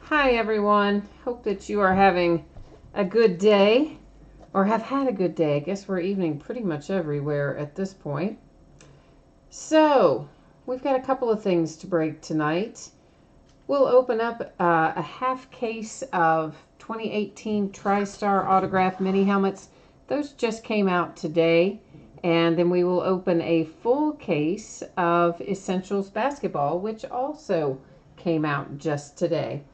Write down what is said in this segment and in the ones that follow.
Hi everyone. Hope that you are having a good day or have had a good day. I guess we're evening pretty much everywhere at this point. So, we've got a couple of things to break tonight. We'll open up a half case of 2018 TriStar autograph mini helmets. Those just came out today. And then we will open a full case of Essentials basketball, which also came out just today.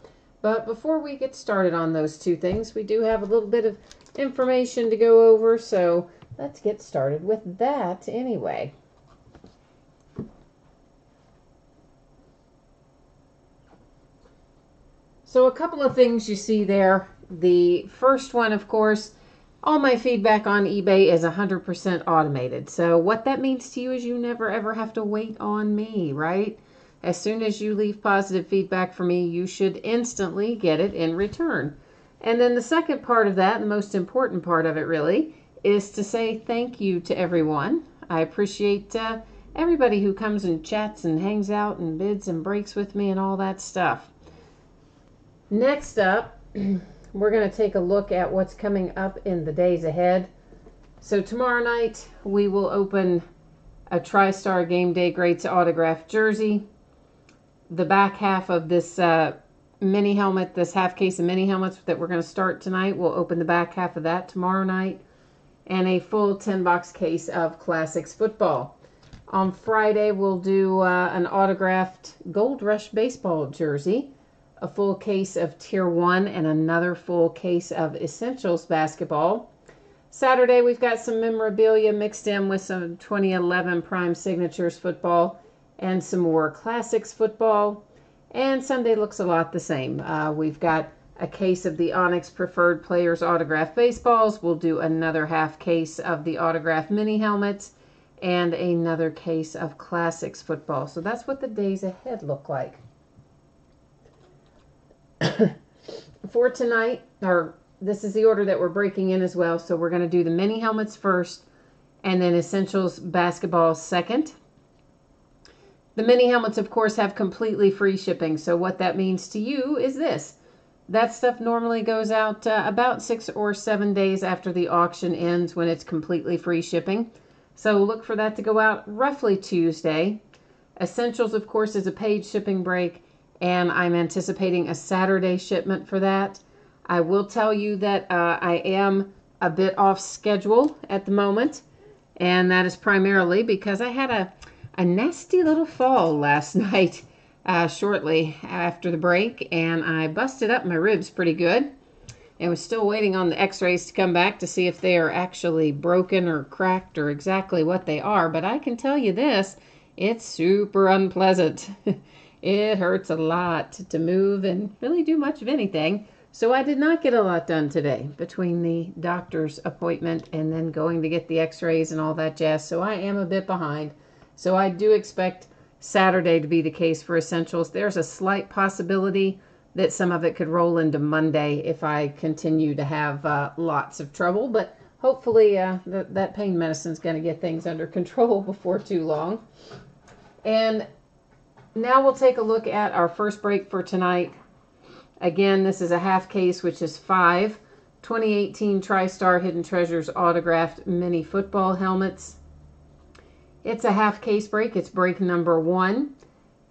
But before we get started on those two things, we do have a little bit of information to go over, so let's get started with that anyway. So a couple of things you see there. The first one, of course, all my feedback on eBay is 100% automated. So what that means to you is you never ever have to wait on me, right? As soon as you leave positive feedback for me, you should instantly get it in return. And then the second part of that, the most important part of it really, is to say thank you to everyone. I appreciate everybody who comes and chats and hangs out and bids and breaks with me and all that stuff. Next up, we're going to take a look at what's coming up in the days ahead. So tomorrow night, we will open a TriStar Game Day Greats autograph jersey. The back half of this mini helmet, this half case of mini helmets that we're going to start tonight, we'll open the back half of that tomorrow night. And a full 10-box case of Classics football. On Friday, we'll do an autographed Gold Rush baseball jersey, a full case of Tier 1, and another full case of Essentials basketball. Saturday, we've got some memorabilia mixed in with some 2011 Prime Signatures football and some more Classics football. And Sunday looks a lot the same. We've got a case of the Onyx Preferred Players autographed baseballs. We'll do another half case of the autographed mini helmets and another case of Classics football. So that's what the days ahead look like. For tonight, this is the order that we're breaking in as well. So we're going to do the mini helmets first and then Essentials basketball second. The mini helmets, of course, have completely free shipping. So what that means to you is this. That stuff normally goes out about 6 or 7 days after the auction ends when it's completely free shipping. So look for that to go out roughly Tuesday. Essentials, of course, is a paid shipping break, and I'm anticipating a Saturday shipment for that. I will tell you that I am a bit off schedule at the moment, and that is primarily because I had a nasty little fall last night shortly after the break, and I busted up my ribs pretty good and was still waiting on the x-rays to come back to see if they are actually broken or cracked or exactly what they are. But I can tell you this, it's super unpleasant. It hurts a lot to move and really do much of anything. So I did not get a lot done today between the doctor's appointment and then going to get the x-rays and all that jazz. So I am a bit behind. So I do expect Saturday to be the case for Essentials. There's a slight possibility that some of it could roll into Monday if I continue to have lots of trouble. But hopefully that pain medicine is going to get things under control before too long. And now we'll take a look at our first break for tonight. Again, this is a half case, which is 5 2018 TriStar Hidden Treasures autographed mini football helmets. It's a half case break. It's break number 1.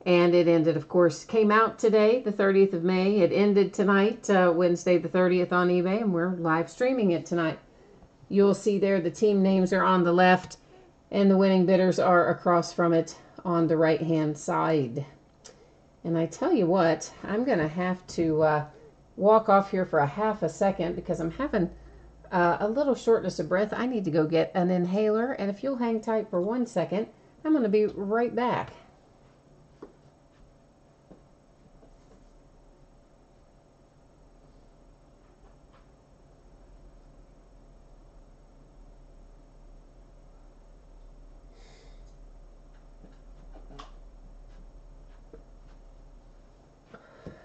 And it ended, of course, came out today, the 30th of May. It ended tonight, Wednesday the 30th on eBay, and we're live streaming it tonight. You'll see there the team names are on the left, and the winning bidders are across from it on the right-hand side. And I tell you what, I'm going to have to walk off here for a half a second because I'm having a little shortness of breath. I need to go get an inhaler, and if you'll hang tight for 1 second, I'm going to be right back.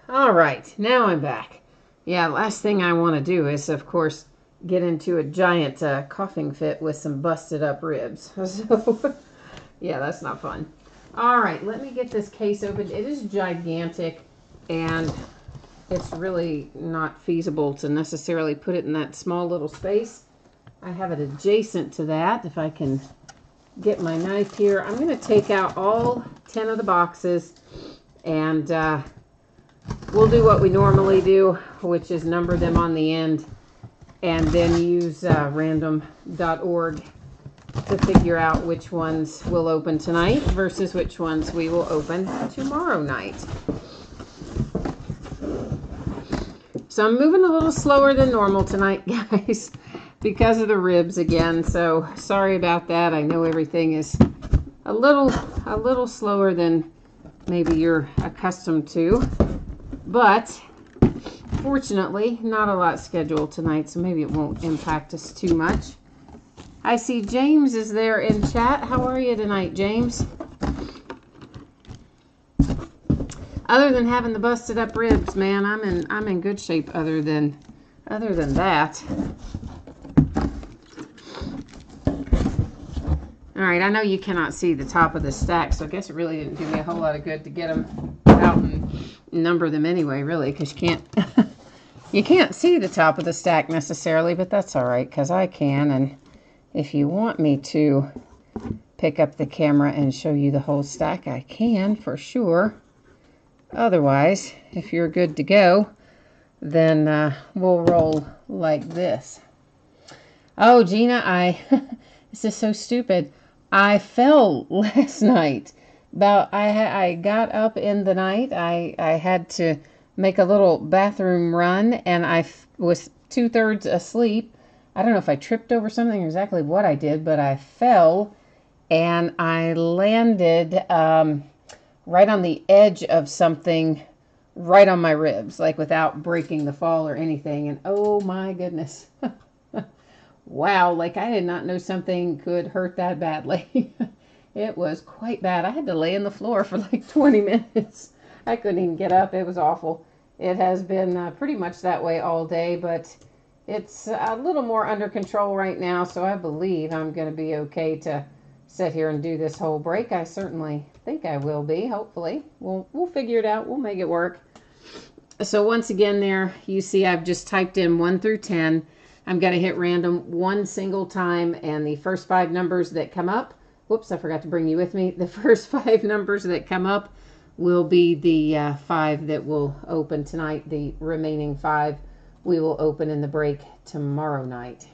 All right, now I'm back. Yeah, last thing I want to do is, of course, get into a giant coughing fit with some busted up ribs. So, yeah, that's not fun. All right, let me get this case opened. It is gigantic, and it's really not feasible to necessarily put it in that small little space. I have it adjacent to that. If I can get my knife here, I'm going to take out all 10 of the boxes, and we'll do what we normally do, which is number them on the end, and then use random.org to figure out which ones we'll open tonight versus which ones we will open tomorrow night. So I'm moving a little slower than normal tonight, guys, because of the ribs again. So sorry about that. I know everything is a little slower than maybe you're accustomed to, but fortunately not a lot scheduled tonight, so maybe it won't impact us too much. I see James is there in chat. How are you tonight, James? Other than having the busted up ribs, man, I'm in good shape other than that. All right, I know you cannot see the top of the stack, so I guess it really didn't do me a whole lot of good to get them out and number them anyway, really, because you can't see the top of the stack necessarily, but that's all right, because I can. And if you want me to pick up the camera and show you the whole stack, I can for sure. Otherwise, if you're good to go, then we'll roll like this. Oh, Gina, this is so stupid. I fell last night. I got up in the night. I had to make a little bathroom run, and I was 2/3 asleep. I don't know if I tripped over something, exactly what I did, but I fell, and I landed right on the edge of something, right on my ribs, like without breaking the fall or anything. And oh my goodness. Wow, like I did not know something could hurt that badly. It was quite bad. I had to lay on the floor for like 20 minutes. I couldn't even get up. It was awful. It has been pretty much that way all day, but it's a little more under control right now, so I believe I'm going to be okay to sit here and do this whole break. I certainly think I will be, hopefully. We'll figure it out. We'll make it work. So once again there, you see I've just typed in 1 through 10. I'm going to hit random one single time, and the first 5 numbers that come up, whoops, I forgot to bring you with me. The first 5 numbers that come up will be the 5 that will open tonight. The remaining 5 we will open in the break tomorrow night.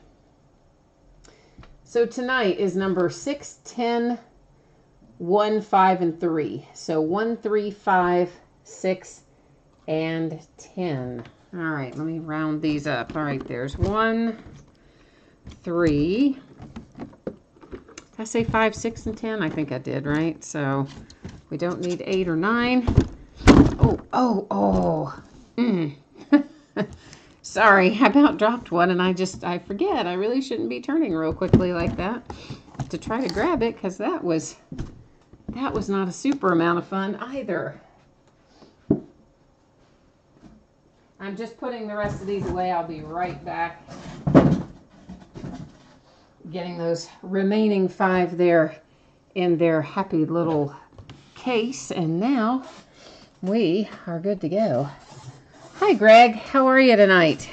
So tonight is number 6, 10, 1, 5, and 3. So 1, 3, 5, 6, and 10. All right, let me round these up. All right, there's 1, 3. Did I say 5, 6, and 10? I think I did, right? So we don't need 8 or 9. Oh. Sorry, I about dropped one, and I forget. I really shouldn't be turning real quickly like that to try to grab it, because that was not a super amount of fun either. I'm just putting the rest of these away. I'll be right back. Getting those remaining 5 there in their happy little case, and now we are good to go. Hi, Greg. How are you tonight?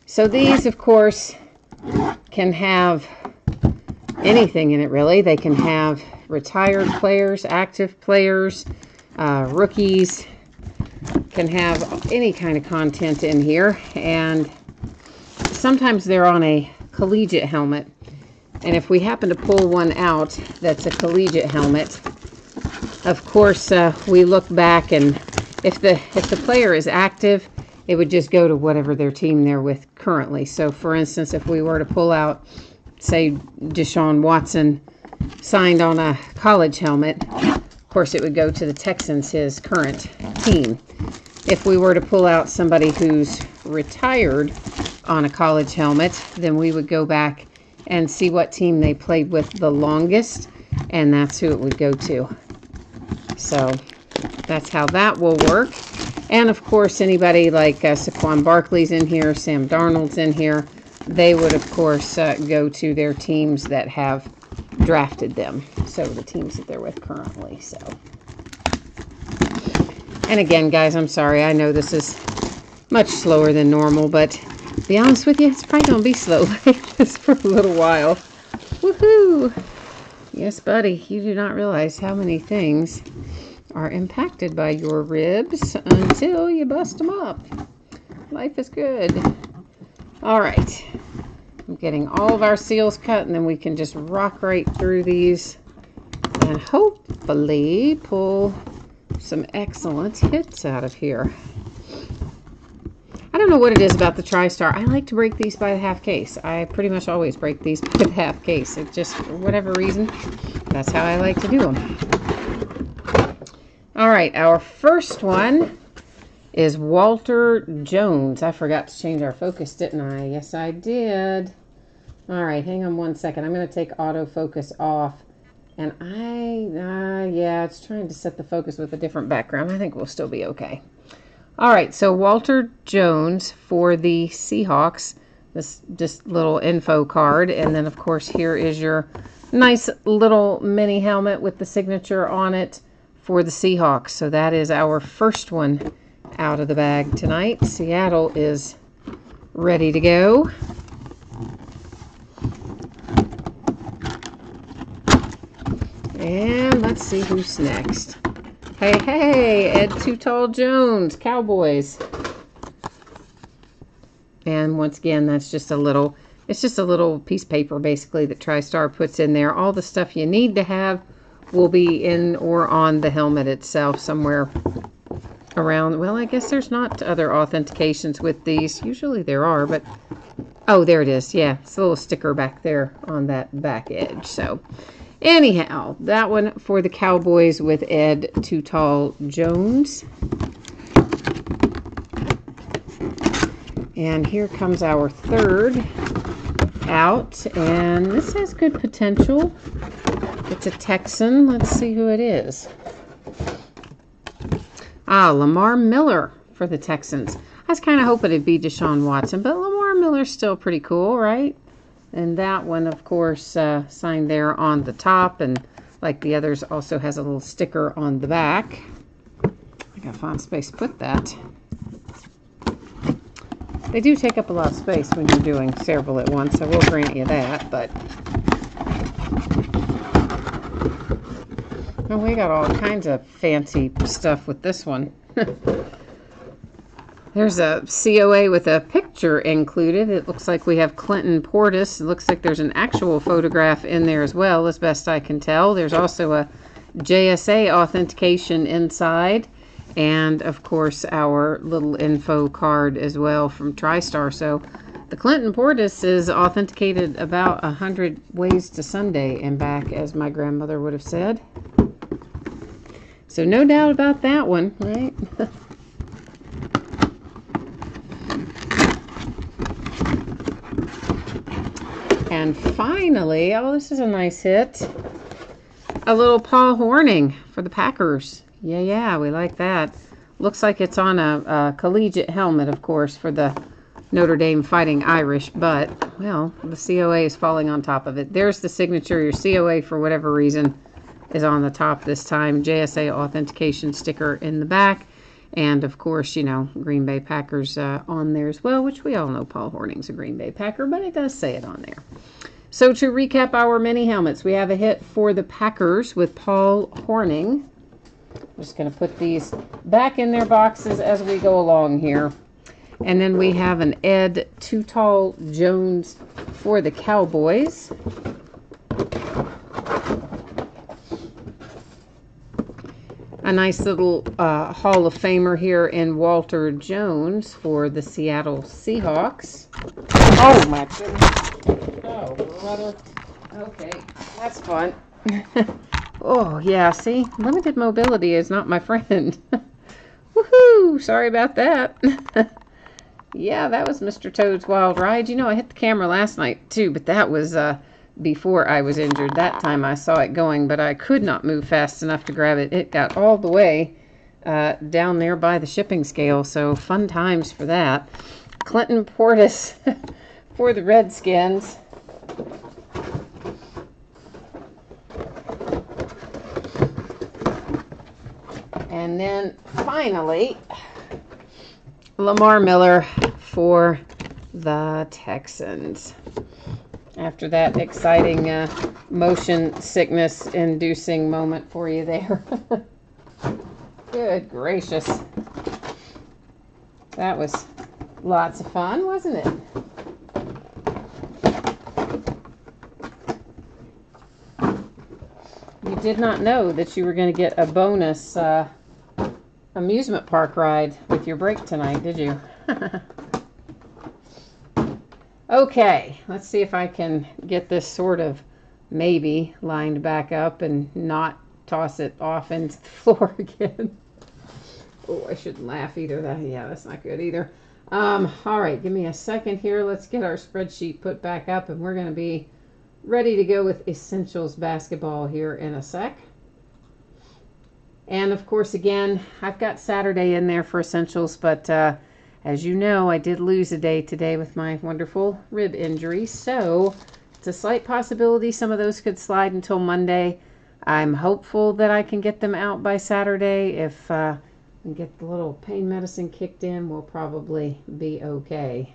So these, of course, can have anything in it, really. They can have retired players, active players, rookies, can have any kind of content in here. And sometimes they're on a collegiate helmet. And if we happen to pull one out that's a collegiate helmet, of course, we look back, and if the player is active, it would just go to whatever their team they're with currently. So, for instance, if we were to pull out, say, Deshaun Watson signed on a college helmet, of course, it would go to the Texans, his current team. If we were to pull out somebody who's retired on a college helmet, then we would go back and see what team they played with the longest, and that's who it would go to. So that's how that will work. And of course, anybody like Saquon Barkley's in here, Sam Darnold's in here, they would of course go to their teams that have drafted them. So the teams that they're with currently. So And again, guys, I'm sorry. I know this is much slower than normal, but to be honest with you, it's probably going to be slow like this for a little while. Woohoo! Yes, buddy, you do not realize how many things are impacted by your ribs until you bust them up. Life is good. All right. I'm getting all of our seals cut, and then we can just rock right through these and hopefully pull some excellent hits out of here. I don't know what it is about the TriStar. I like to break these by the half case. I pretty much always break these by the half case. It just, for whatever reason, that's how I like to do them. All right, our first one is Walter Jones. I forgot to change our focus, didn't I? Yes, I did. All right, hang on one second. I'm going to take autofocus off. And yeah, it's trying to set the focus with a different background. I think we'll still be okay. All right, so Walter Jones for the Seahawks. This just little info card. And then, of course, here is your nice little mini helmet with the signature on it for the Seahawks. So that is our first one out of the bag tonight. Seattle is ready to go. And let's see who's next. Hey, Ed Too Tall Jones, Cowboys. And once again, that's just a little, it's just a little piece of paper basically that TriStar puts in there. All the stuff you need to have will be in or on the helmet itself somewhere around. Well, I guess there's not other authentications with these. Usually there are, but oh, there it is. Yeah, it's a little sticker back there on that back edge. So anyhow, that one for the Cowboys with Ed Too Tall Jones. And here comes our third out, and this has good potential. It's a Texan. Let's see who it is. Lamar Miller for the Texans. I was kind of hoping it'd be Deshaun Watson, but Lamar Miller's still pretty cool, right? And that one, of course, signed there on the top, and like the others, also has a little sticker on the back. I gotta find space to put that. They do take up a lot of space when you're doing several at once, so we'll grant you that, but oh, we got all kinds of fancy stuff with this one. There's a COA with a picture included. It looks like we have Clinton Portis. It looks like there's an actual photograph in there as well, as best I can tell. There's also a JSA authentication inside. And, of course, our little info card as well from TriStar. So the Clinton Portis is authenticated about 100 ways to Sunday and back, as my grandmother would have said. So no doubt about that one, right? And finally, oh, this is a nice hit. A little Paul Hornung for the Packers. Yeah, we like that. Looks like it's on a collegiate helmet, of course, for the Notre Dame Fighting Irish, but, well, the COA is falling on top of it. There's the signature. Your COA, for whatever reason, is on the top this time. JSA authentication sticker in the back. And, of course, you know, Green Bay Packers on there as well, which we all know Paul Hornung's a Green Bay Packer, but it does say it on there. So to recap our mini helmets, we have a hit for the Packers with Paul Hornung. I'm just going to put these back in their boxes as we go along here. And then we have an Ed Too Tall Jones for the Cowboys. A nice little Hall of Famer here in Walter Jones for the Seattle Seahawks. Oh, my goodness. Oh, brother. Okay, that's fun. Oh, yeah, see? Limited mobility is not my friend. Woohoo! Sorry about that. Yeah, that was Mr. Toad's Wild Ride. You know, I hit the camera last night, too, but that was before I was injured. That time I saw it going, but I could not move fast enough to grab it. It got all the way down there by the shipping scale, so fun times for that. Clinton Portis for the Redskins. And then finally, Lamar Miller for the Texans. After that exciting motion sickness inducing moment for you there. Good gracious. That was lots of fun, wasn't it? You did not know that you were going to get a bonus amusement park ride with your break tonight, did you? Okay, let's see if I can get this sort of maybe lined back up and not toss it off into the floor again. Oh, I shouldn't laugh either. Yeah, that's not good either. All right, give me a second here. Let's get our spreadsheet put back up, and we're going to be ready to go with Essentials Basketball here in a sec. And, of course, again, I've got Saturday in there for Essentials, but as you know, I did lose a day today with my wonderful rib injury, so it's a slight possibility some of those could slide until Monday. I'm hopeful that I can get them out by Saturday. If I get the little pain medicine kicked in, we'll probably be okay.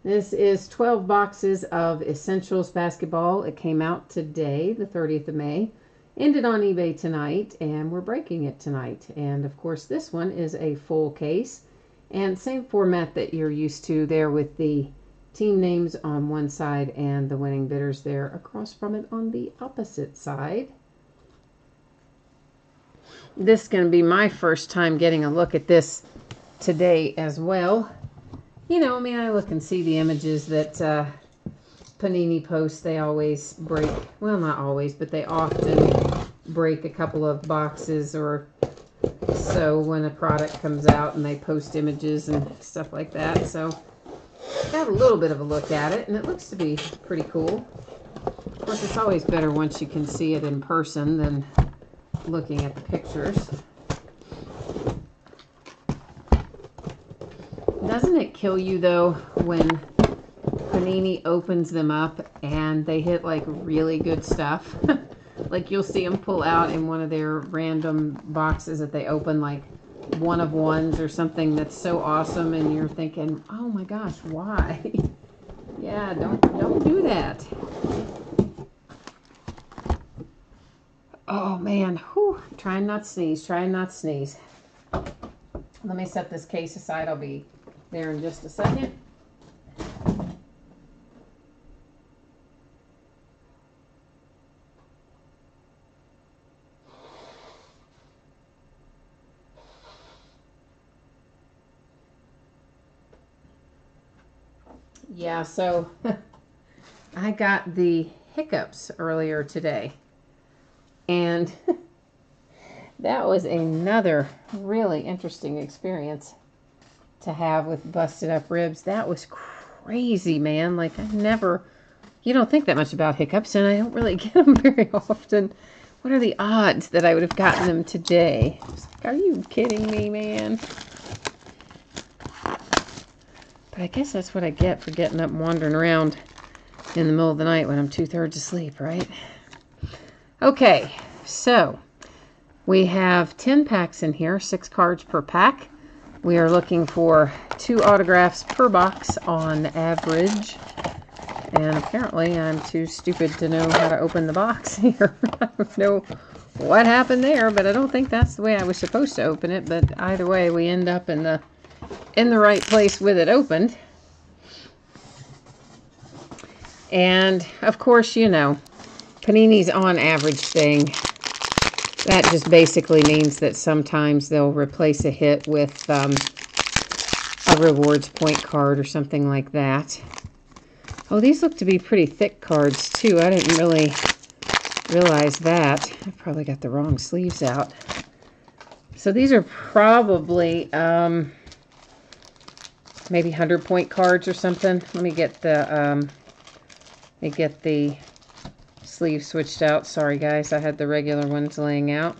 This is 12 boxes of Essentials Basketball. It came out today, the 30th of May. Ended on eBay tonight, and we're breaking it tonight. And of course, this one is a full case, and same format that you're used to there, with the team names on one side and the winning bidders there across from it on the opposite side. This is going to be my first time getting a look at this today as well. You know, I mean, I look and see the images that Panini posts. They always break, well, not always, but they often break a couple of boxes or so when a product comes out, and they post images and stuff like that. So got a little bit of a look at it, and it looks to be pretty cool. Of course, it's always better once you can see it in person than looking at the pictures. Doesn't it kill you, though, when Panini opens them up and they hit, like, really good stuff? Like, you'll see them pull out in one of their random boxes that they open, like, one of ones or something that's so awesome, and you're thinking, oh my gosh, why? Yeah, don't do that. Oh, man. Whew. Trying not to sneeze. Trying not to sneeze. Let me set this case aside. I'll be there in just a second. Yeah, so I got the hiccups earlier today, and that was another really interesting experience to have with busted up ribs. That was crazy, man. Like, you don't think that much about hiccups, and I don't really get them very often. What are the odds that I would have gotten them today? I was like, are you kidding me, man? But I guess that's what I get for getting up and wandering around in the middle of the night when I'm 2/3 asleep, right? Okay, so we have 10 packs in here, 6 cards per pack. We are looking for 2 autographs per box on average. And apparently I'm too stupid to know how to open the box here. I don't know what happened there, but I don't think that's the way I was supposed to open it. But either way, we end up in the right place with it opened. And of course, you know, Panini's on average thing, that just basically means that sometimes they'll replace a hit with a rewards point card or something like that. Oh, these look to be pretty thick cards too. I didn't really realize that. I probably got the wrong sleeves out. So these are probably maybe 100-point cards or something. Let me get the sleeve switched out. Sorry guys, I had the regular ones laying out.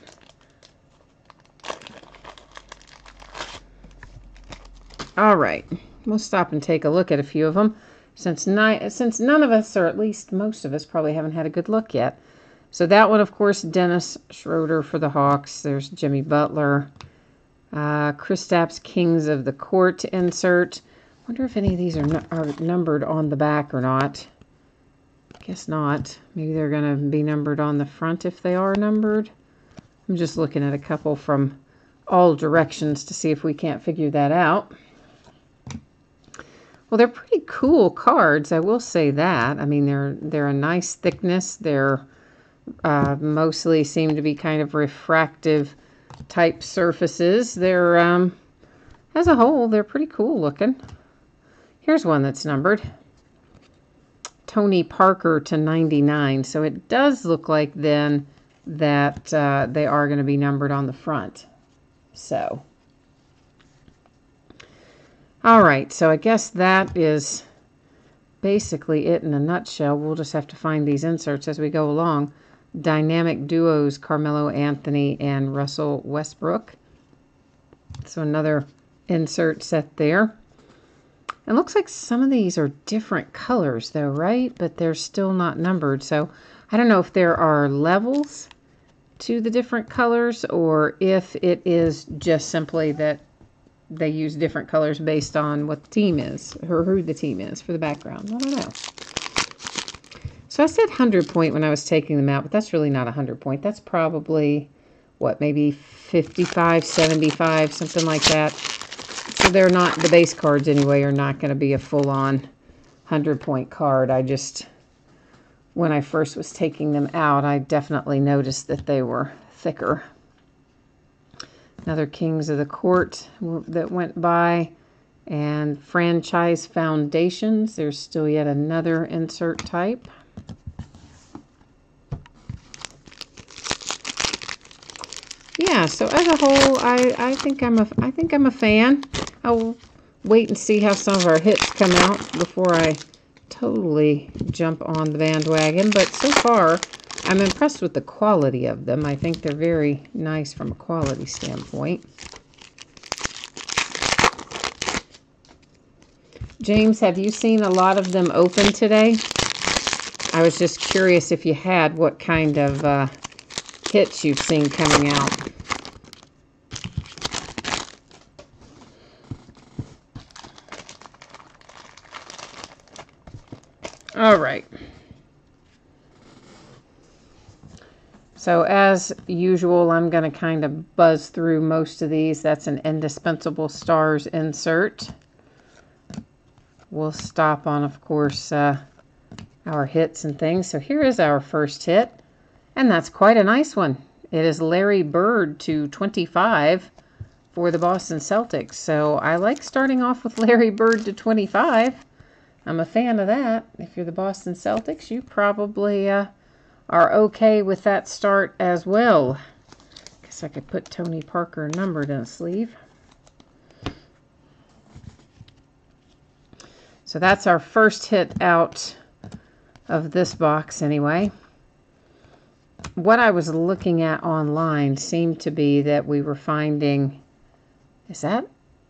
All right, we'll stop and take a look at a few of them since none of us, or at least most of us, probably haven't had a good look yet. So that one, of course, Dennis Schroeder for the Hawks. There's Jimmy Butler. Kristaps Kings of the Court insert. Wonder if any of these are numbered on the back or not. Guess not. Maybe they're going to be numbered on the front if they are numbered. I'm just looking at a couple from all directions to see if we can't figure that out. Well, they're pretty cool cards, I will say that. I mean, they're a nice thickness. They're mostly seem to be kind of refractive type surfaces. They're, as a whole, they're pretty cool looking. Here's one that's numbered. Tony Parker to 99. So it does look like then that they are going to be numbered on the front. So, all right. So I guess that is basically it in a nutshell. We'll just have to find these inserts as we go along. Dynamic duos, Carmelo Anthony and Russell Westbrook. So another insert set there. It looks like some of these are different colors though, right? But they're still not numbered. So I don't know if there are levels to the different colors or if it is just simply that they use different colors based on what the team is or who the team is for the background. I don't know. So I said 100 point when I was taking them out, but that's really not 100 point. That's probably, what, maybe 55, 75, something like that. So they're not, the base cards anyway, are not going to be a full-on 100-point card. I just, when I first was taking them out, I definitely noticed that they were thicker. Another Kings of the Court that went by. And Franchise Foundations. There's still yet another insert type. Yeah, so as a whole, I think I'm a fan. I'll wait and see how some of our hits come out before I totally jump on the bandwagon. But so far, I'm impressed with the quality of them. I think they're very nice from a quality standpoint. James, have you seen a lot of them open today? I was just curious if you had, what kind of hits you've seen coming out. All right. So as usual, I'm going to kind of buzz through most of these. That's an Indispensable Stars insert. We'll stop on, of course, our hits and things. So here is our first hit, and that's quite a nice one. It is Larry Bird to 25 for the Boston Celtics. So I like starting off with Larry Bird to 25. I'm a fan of that. If you're the Boston Celtics, you probably are okay with that start as well. Guess I could put Tony Parker numbered in a sleeve. So that's our first hit out of this box anyway. What I was looking at online seemed to be that we were finding, is that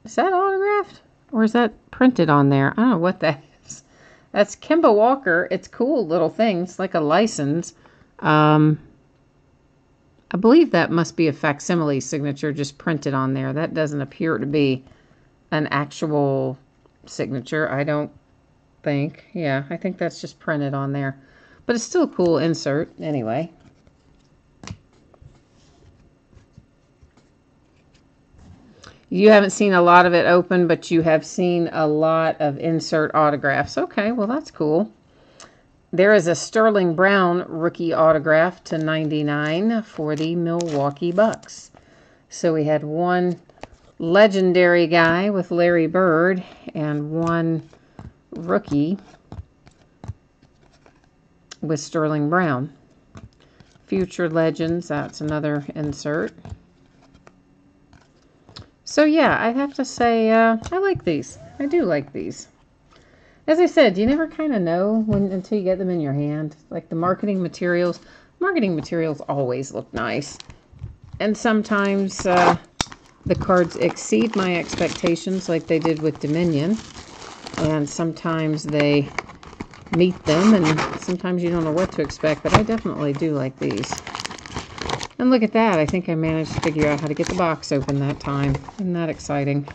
autographed or is that printed on there? I don't know what that is. That's Kemba Walker. It's cool little things like a license. I believe that must be a facsimile signature just printed on there. That doesn't appear to be an actual signature, I don't think. Yeah, I think that's just printed on there. But it's still a cool insert anyway. You haven't seen a lot of it open, but you have seen a lot of insert autographs. Okay, well, that's cool. There is a Sterling Brown rookie autograph to 99 for the Milwaukee Bucks. So we had one legendary guy with Larry Bird and one rookie with Sterling Brown. Future Legends, that's another insert. So yeah, I have to say I like these. I do like these. As I said, you never kind of know until you get them in your hand. Like the marketing materials always look nice. And sometimes the cards exceed my expectations like they did with Dominion. And sometimes they meet them, and sometimes you don't know what to expect, but I definitely do like these. And look at that, I think I managed to figure out how to get the box open that time. Isn't that exciting?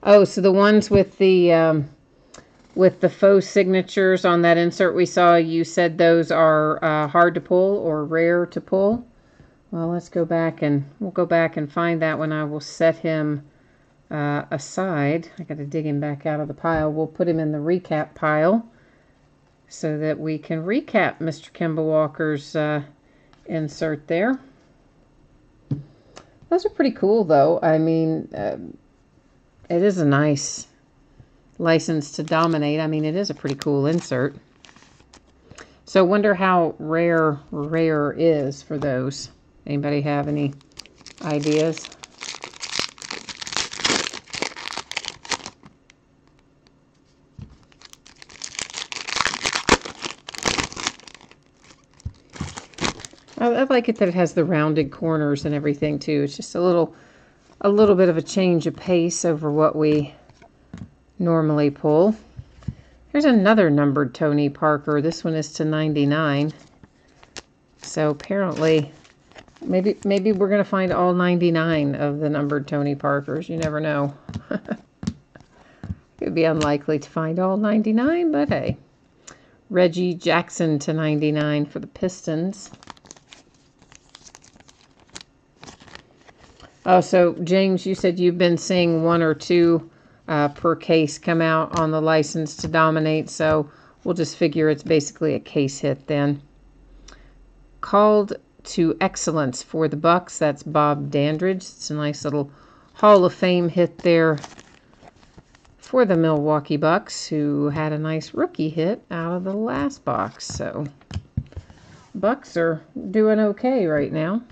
Oh, so the ones with the faux signatures on that insert we saw, you said those are hard to pull or rare to pull. Well, let's go back and we'll go back and find that one. I will set him aside. I got to dig him back out of the pile. We'll put him in the recap pile so that we can recap Mr. Kemba Walker's insert there. Those are pretty cool, though. I mean, it is a nice License to Dominate. I mean, it is a pretty cool insert. So, wonder how rare is for those. Anybody have any ideas? I like it that it has the rounded corners and everything too. It's just a little bit of a change of pace over what we normally pull. Here's another numbered Tony Parker. This one is to 99. So apparently, maybe we're going to find all 99 of the numbered Tony Parkers. You never know. It would be unlikely to find all 99, but hey. Reggie Jackson to 99 for the Pistons. Oh, so James, you said you've been seeing 1 or 2 per case come out on the License to Dominate, so we'll just figure it's basically a case hit then. Called to Excellence for the Bucks. That's Bob Dandridge. It's a nice little Hall of Fame hit there for the Milwaukee Bucks, who had a nice rookie hit out of the last box. So Bucks are doing okay right now.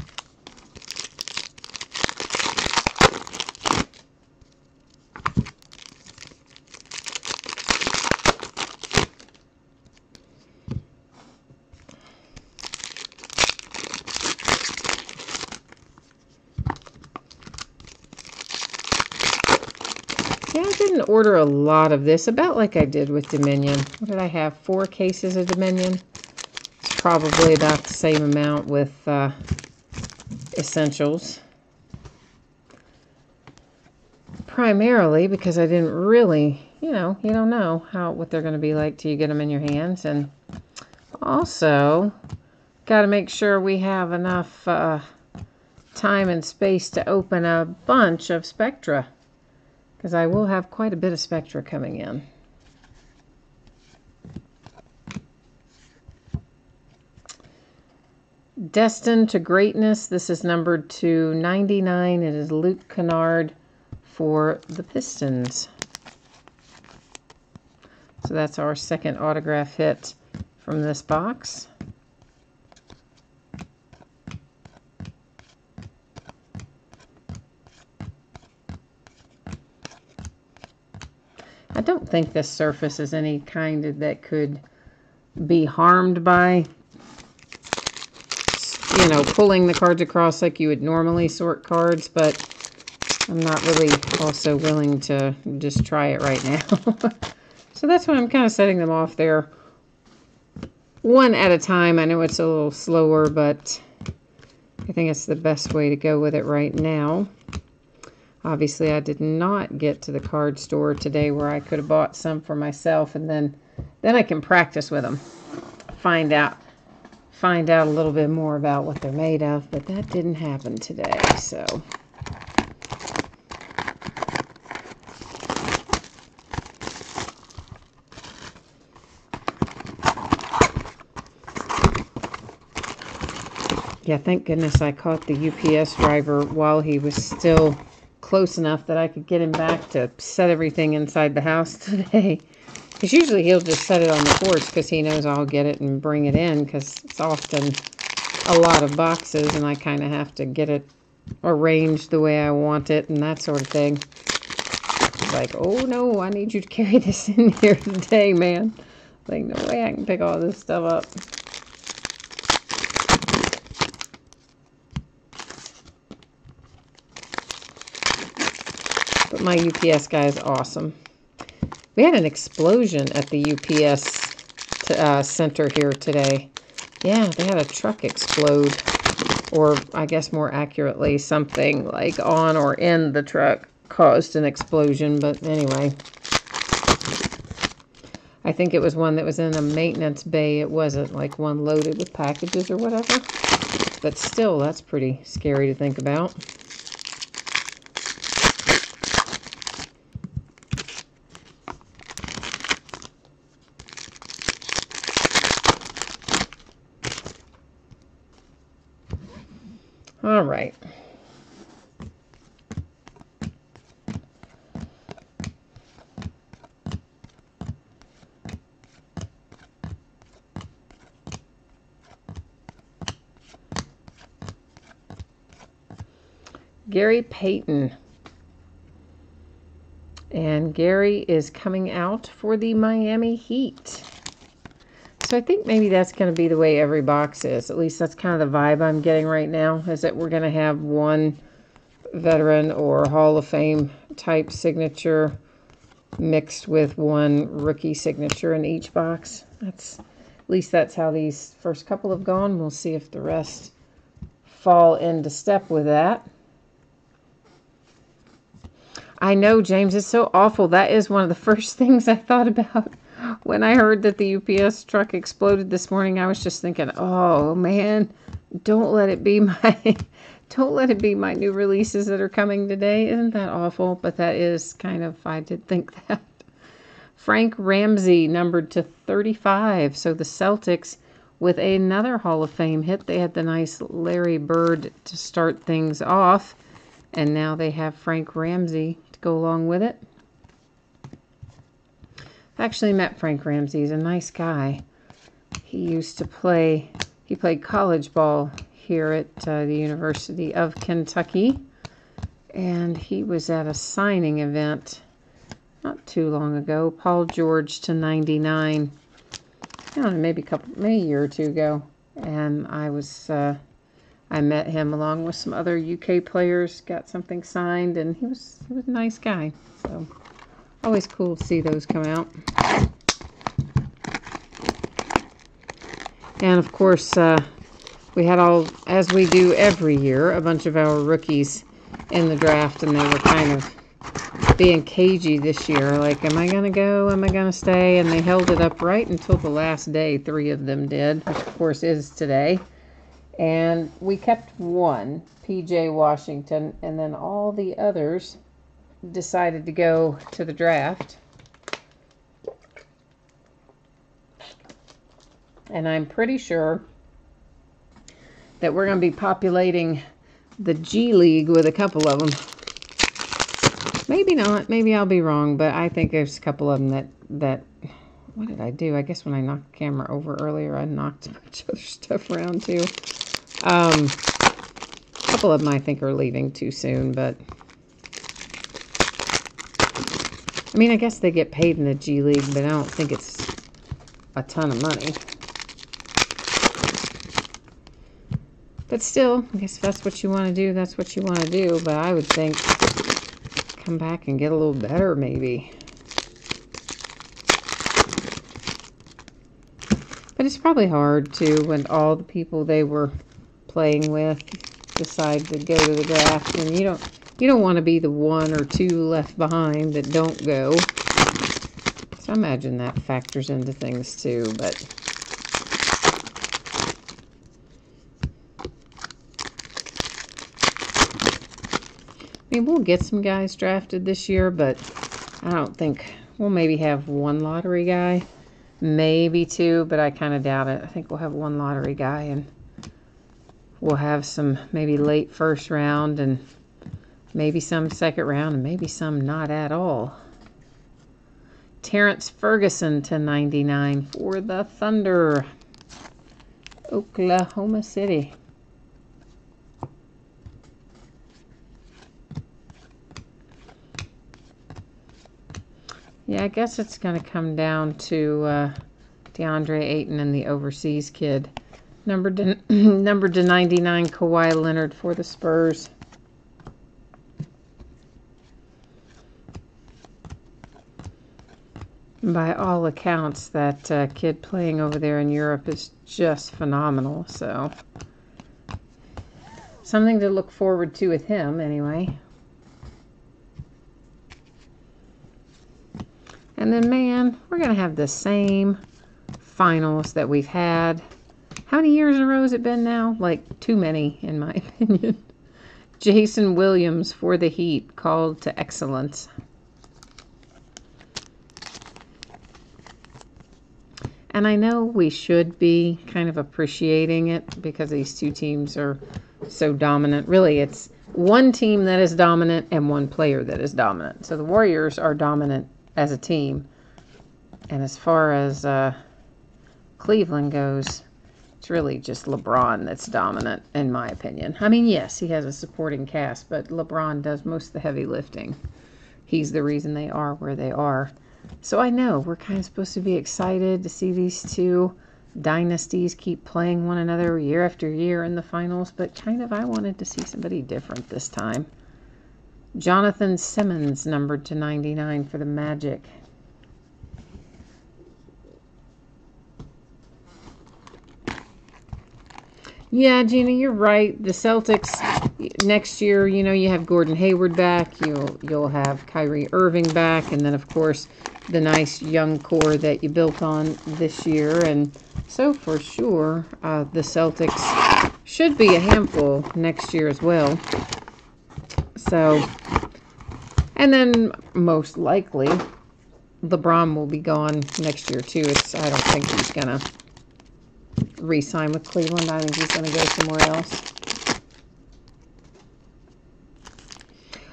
Yeah, I didn't order a lot of this, about like I did with Dominion. What did I have? 4 cases of Dominion. It's probably about the same amount with Essentials. Primarily because I didn't really, you don't know what they're going to be like till you get them in your hands. And also, got to make sure we have enough time and space to open a bunch of Spectra. Because I will have quite a bit of Spectra coming in. Destined to Greatness. This is numbered to 99. It is Luke Kennard for the Pistons. So that's our second autograph hit from this box. I don't think this surface is any kind that could be harmed by, pulling the cards across like you would normally sort cards, but I'm not really also willing to just try it right now. So that's why I'm kind of setting them off there one at a time. I know it's a little slower, but I think it's the best way to go with it right now. Obviously, I did not get to the card store today where I could have bought some for myself, and then I can practice with them, find out a little bit more about what they're made of, but that didn't happen today, so. Yeah, thank goodness I caught the UPS driver while he was still close enough that I could get him back to set everything inside the house today. Because usually he'll just set it on the porch because he knows I'll get it and bring it in, because it's often a lot of boxes and I kind of have to get it arranged the way I want it and that sort of thing. It's like, oh no, I need you to carry this in here today, man. Like, no way I can pick all this stuff up. But my UPS guy is awesome. We had an explosion at the UPS center here today. Yeah, they had a truck explode. Or I guess more accurately, something like on or in the truck caused an explosion. But anyway, I think it was one that was in a maintenance bay. It wasn't like one loaded with packages or whatever. But still, that's pretty scary to think about. All right. Gary Payton. And Gary is coming out for the Miami Heat. So I think maybe that's going to be the way every box is. At least that's kind of the vibe I'm getting right now, is that we're going to have one veteran or Hall of Fame type signature mixed with one rookie signature in each box. At least that's how these first couple have gone. We'll see if the rest fall into step with that. I know, James, it's so awful. That is one of the first things I thought about when I heard that the UPS truck exploded this morning. I was just thinking, oh man, don't let it be my new releases that are coming today. Isn't that awful? But that is kind of, I did think that. Frank Ramsey, numbered to 35. So the Celtics with another Hall of Fame hit. They had the nice Larry Bird to start things off. And now they have Frank Ramsey to go along with it. I actually met Frank Ramsey. He's a nice guy. He played college ball here at the University of Kentucky. And he was at a signing event not too long ago. Paul George to 99. I don't know, maybe a year or two ago. And I met him along with some other UK players, got something signed, and he was a nice guy. So always cool to see those come out. And of course, we had as we do every year, a bunch of our rookies in the draft, and they were kind of being cagey this year. Like, am I going to go? Am I going to stay? And they held it up right until the last day. 3 of them did, which of course is today. And we kept one, PJ Washington, and then all the others decided to go to the draft. And I'm pretty sure that we're going to be populating the G League with a couple of them. Maybe not. Maybe I'll be wrong, but I think there's a couple of them that what did I do? I guess when I knocked the camera over earlier, I knocked a bunch of other stuff around too. A couple of them I think are leaving too soon, but I mean, I guess they get paid in the G League, but I don't think it's a ton of money. But still, I guess if that's what you want to do, that's what you want to do. But I would think come back and get a little better, maybe. But it's probably hard, too, when all the people they were playing with decide to go to the draft. And you don't want to be the 1 or 2 left behind that don't go. So I imagine that factors into things, too. But I mean, we'll get some guys drafted this year, but I don't think we'll maybe have 1 lottery guy, maybe 2, but I kind of doubt it. I think we'll have 1 lottery guy, and we'll have some maybe late first round, and maybe some second round, and maybe some not at all. Terrence Ferguson to 99 for the Thunder, Oklahoma City. Yeah, I guess it's going to come down to DeAndre Ayton and the overseas kid. Number to 99, Kawhi Leonard for the Spurs. By all accounts, that kid playing over there in Europe is just phenomenal. So, something to look forward to with him, anyway. And then, man, we're going to have the same finals that we've had. How many years in a row has it been now? Like, too many, in my opinion. Jason Williams for the Heat, called to excellence. And I know we should be kind of appreciating it because these two teams are so dominant. Really, it's one team that is dominant and one player that is dominant. So the Warriors are dominant as a team. And as far as Cleveland goes, it's really just LeBron that's dominant, in my opinion. I mean, yes, he has a supporting cast, but LeBron does most of the heavy lifting. He's the reason they are where they are. So I know we're kind of supposed to be excited to see these two dynasties keep playing one another year after year in the finals, but kind of I wanted to see somebody different this time. Jonathan Simmons, numbered to 99 for the Magic. Yeah, Gina, you're right. The Celtics next year, you know, you have Gordon Hayward back. You'll have Kyrie Irving back, and then of course the nice young core that you built on this year. And so for sure, the Celtics should be a handful next year as well. So, and then most likely LeBron will be gone next year too. I don't think he's gonna re-sign with Cleveland. I think he's going to go somewhere else.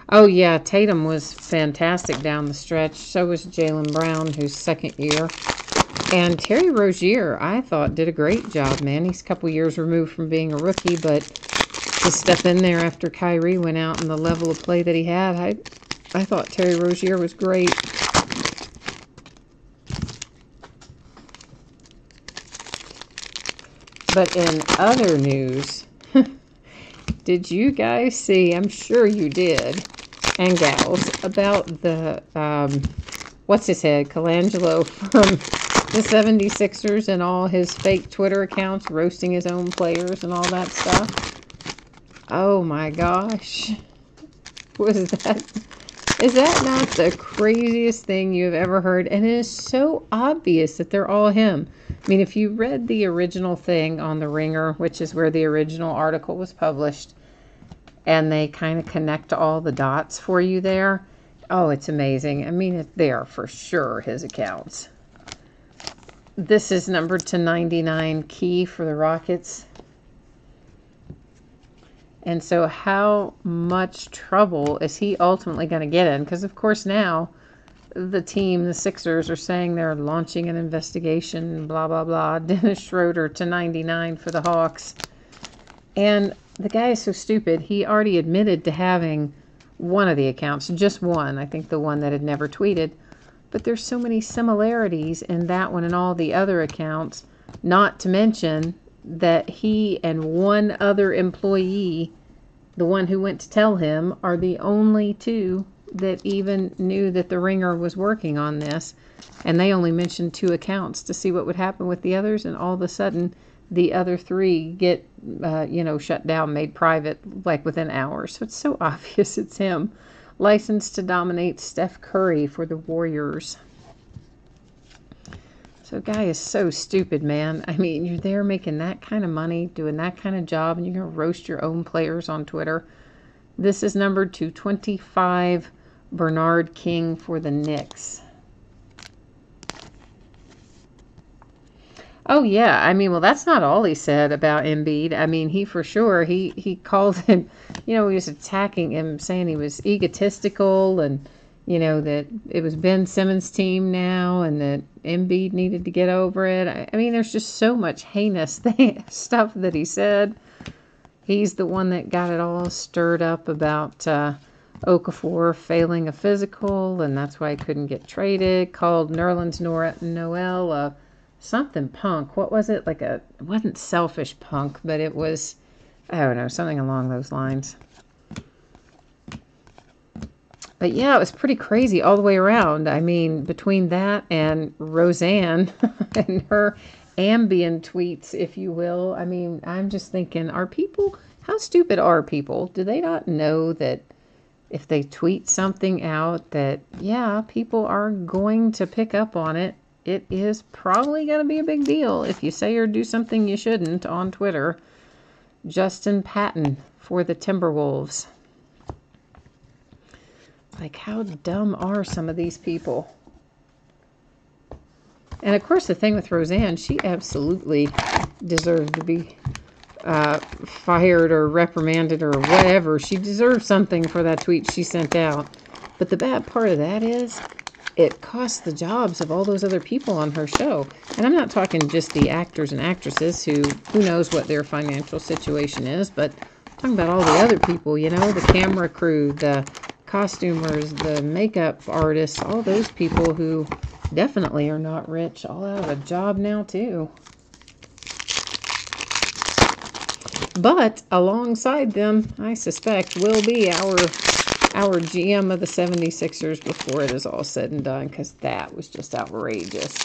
Oh, yeah, Tatum was fantastic down the stretch. So was Jaylen Brown, who's second year. And Terry Rozier, I thought, did a great job, man. He's a couple years removed from being a rookie, but to step in there after Kyrie went out and the level of play that he had, I thought Terry Rozier was great. But in other news, did you guys see, I'm sure you did, and gals, about the, what's his head, Colangelo from the 76ers and all his fake Twitter accounts roasting his own players and all that stuff? Oh my gosh. Is that not the craziest thing you've ever heard? And it is so obvious that they're all him. I mean, if you read the original thing on The Ringer, which is where the original article was published, and they kind of connect all the dots for you there, oh, it's amazing. I mean, they are for sure his accounts. This is numbered to 99 key for the Rockets. And so how much trouble is he ultimately going to get in? Because, of course, now the team, the Sixers, are saying they're launching an investigation, blah, blah, blah. Dennis Schroeder to 99 for the Hawks. And the guy is so stupid. He already admitted to having one of the accounts, just one. I think the one that had never tweeted. But there's so many similarities in that one and all the other accounts, not to mention that he and one other employee, the one who went to tell him, are the only two that even knew that the Ringer was working on this. And they only mentioned 2 accounts to see what would happen with the others. And all of a sudden, the other 3 get, shut down, made private, like within hours. So it's so obvious it's him. Licensed to dominate Steph Curry for the Warriors. So guy is so stupid, man. I mean, you're there making that kind of money, doing that kind of job, and you're going to roast your own players on Twitter. This is numbered to 25, Bernard King for the Knicks. Oh, yeah. I mean, well, that's not all he said about Embiid. I mean, he for sure, he called him, he was attacking him, saying he was egotistical and, that it was Ben Simmons' team now and that Embiid needed to get over it. I mean, there's just so much heinous stuff that he said. He's the one that got it all stirred up about Okafor failing a physical, and that's why he couldn't get traded. Called Nerlens Noel something punk. What was it? It wasn't selfish punk, but it was, I don't know, something along those lines. But yeah, it was pretty crazy all the way around. I mean, between that and Roseanne and her Ambien tweets, if you will. I mean, I'm just thinking, how stupid are people? Do they not know that if they tweet something out that, yeah, people are going to pick up on it? It is probably going to be a big deal if you say or do something you shouldn't on Twitter. Justin Patton for the Timberwolves. Like, how dumb are some of these people? And of course, the thing with Roseanne, she absolutely deserved to be fired or reprimanded or whatever. She deserved something for that tweet she sent out. But the bad part of that is it cost the jobs of all those other people on her show. And I'm not talking just the actors and actresses who knows what their financial situation is, but I'm talking about all the other people, you know, the camera crew, the costumers, the makeup artists, all those people who definitely are not rich, all out of a job now too. But alongside them, I suspect, will be our GM of the 76ers before it is all said and done, because that was just outrageous.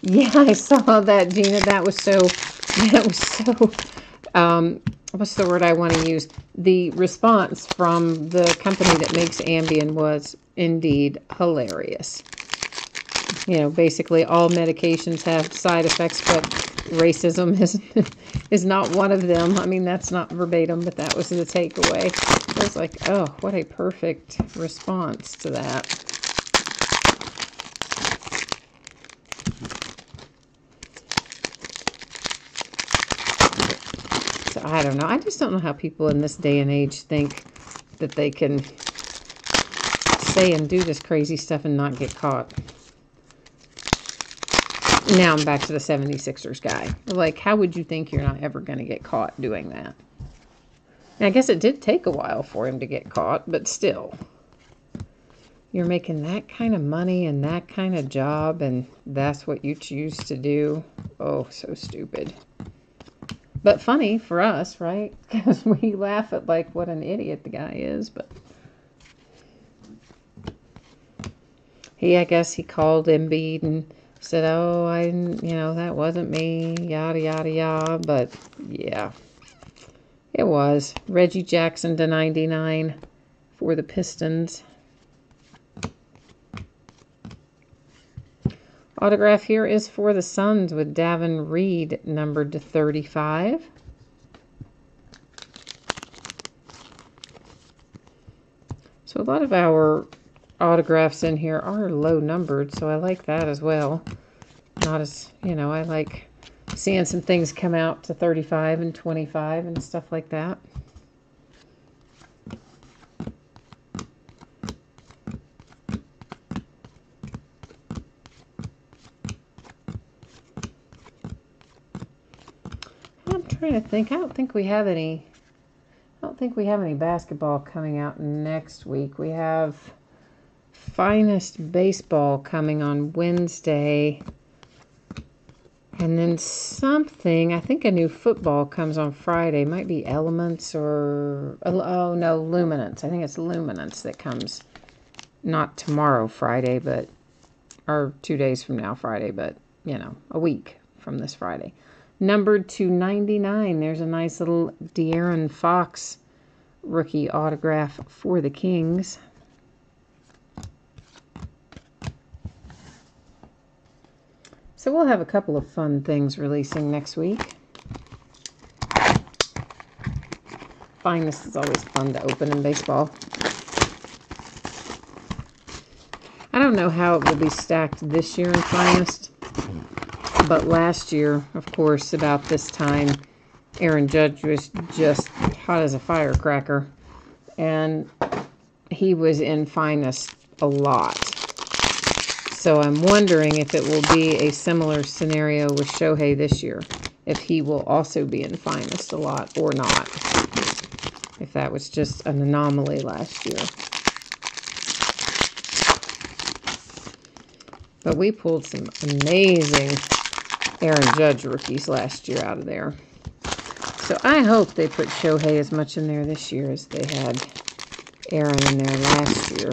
Yeah, I saw that, Gina. That was so what's the word I want to use? The response from the company that makes Ambien was indeed hilarious. You know, basically all medications have side effects, but racism is not one of them. I mean, that's not verbatim, but that was the takeaway. I was like, oh, what a perfect response to that. So I don't know. I just don't know how people in this day and age think that they can say and do this crazy stuff and not get caught. Now I'm back to the 76ers guy. Like, how would you think you're not ever going to get caught doing that? And I guess it did take a while for him to get caught, but still. You're making that kind of money and that kind of job, and that's what you choose to do. Oh, so stupid. But funny for us, right? Because we laugh at, like, what an idiot the guy is, but... I guess he called Embiid and said, oh, that wasn't me, yada, yada, yada. But, yeah, it was. Reggie Jackson to 99 for the Pistons. Autograph here is for the Suns with Davin Reed, numbered to 35. So a lot of our autographs in here are low numbered, so I like that as well. Not as, I like seeing some things come out to 35 and 25 and stuff like that. I'm trying to think. I don't think we have any basketball coming out next week. We have Finest Baseball coming on Wednesday. And then something, I think a new football comes on Friday. Might be Elements or, oh no, Luminance. I think it's Luminance that comes not tomorrow Friday, or 2 days from now Friday, but, a week from this Friday. Numbered to 99. There's a nice little De'Aaron Fox rookie autograph for the Kings. So we'll have a couple of fun things releasing next week. Finest is always fun to open in baseball. I don't know how it will be stacked this year in Finest, but last year, of course, about this time, Aaron Judge was just hot as a firecracker, and he was in Finest a lot. So I'm wondering if it will be a similar scenario with Shohei this year, if he will also be in Finest a lot or not, if that was just an anomaly last year. But we pulled some amazing Aaron Judge rookies last year out of there. So I hope they put Shohei as much in there this year as they had Aaron in there last year.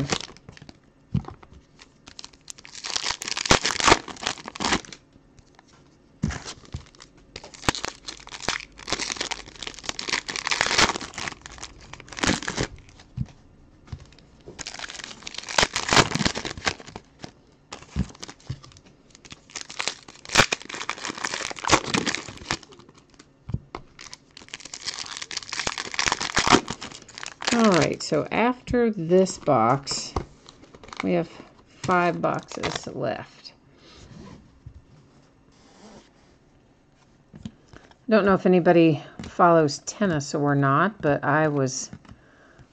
Alright, so after this box, we have 5 boxes left. Don't know if anybody follows tennis or not, but I was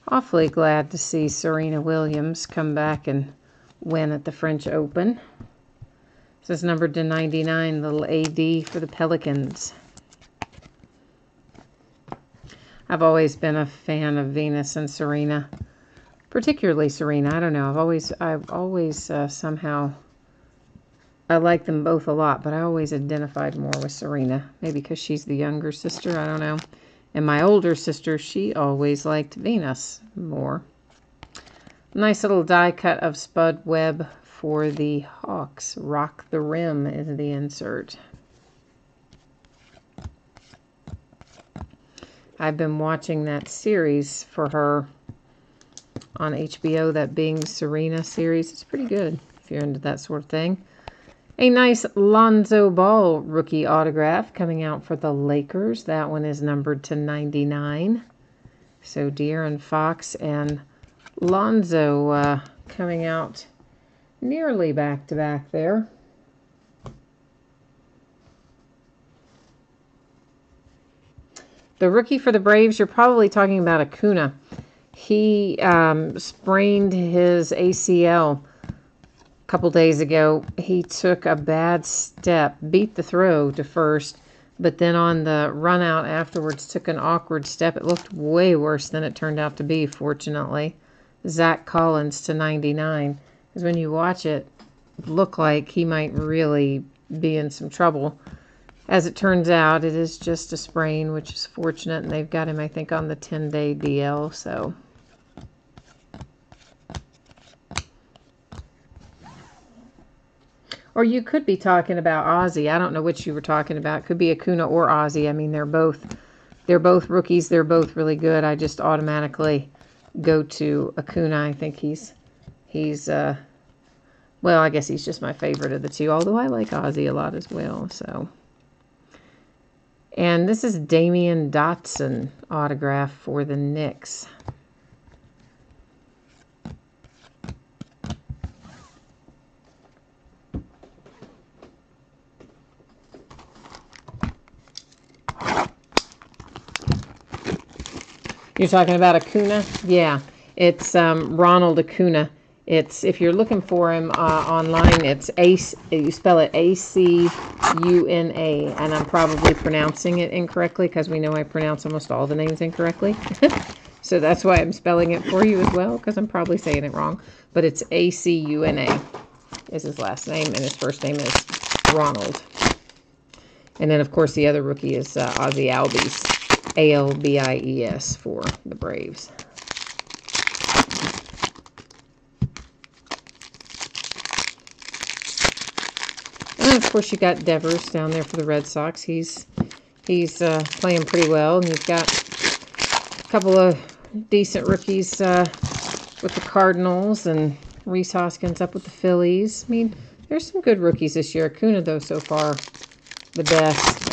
awfully glad to see Serena Williams come back and win at the French Open. This is numbered to 99, little AD for the Pelicans. I've always been a fan of Venus and Serena, particularly Serena. I don't know. I've always somehow, I like them both a lot, but I always identified more with Serena. Maybe because she's the younger sister. I don't know. And my older sister, she always liked Venus more. Nice little die cut of Spud Webb for the Hawks. Rock the Rim is the insert. I've been watching that series for her on HBO, that Being Serena series. It's pretty good if you're into that sort of thing. A nice Lonzo Ball rookie autograph coming out for the Lakers. That one is numbered to 99. So De'Aaron Fox and Lonzo coming out nearly back-to-back there. The rookie for the Braves, you're probably talking about Acuna. He sprained his ACL a couple days ago. He took a bad step, beat the throw to first, but then on the run out afterwards took an awkward step. It looked way worse than it turned out to be, fortunately. Zach Collins to 99. Because when you watch it, it looked like he might really be in some trouble. As it turns out, it is just a sprain, which is fortunate, and they've got him, I think, on the 10-day DL, so. Or you could be talking about Ozzy. I don't know which you were talking about. It could be Acuna or Ozzy. I mean, they're both rookies. They're both really good. I just automatically go to Acuna. I think he's well, I guess he's just my favorite of the two, although I like Ozzy a lot as well, so. And this is Damian Dotson autograph for the Knicks. You're talking about Acuna? Yeah, it's Ronald Acuna. It's, if you're looking for him online, it's Ace. You spell it Acuna, and I'm probably pronouncing it incorrectly because we know I pronounce almost all the names incorrectly. So that's why I'm spelling it for you as well, because I'm probably saying it wrong. But it's Acuna is his last name, and his first name is Ronald. And then, of course, the other rookie is Ozzy Albies, Albies for the Braves. And of course, you got Devers down there for the Red Sox. He's playing pretty well, and you've got a couple of decent rookies with the Cardinals, and Rhys Hoskins up with the Phillies. I mean, there's some good rookies this year. Acuna, though, so far the best.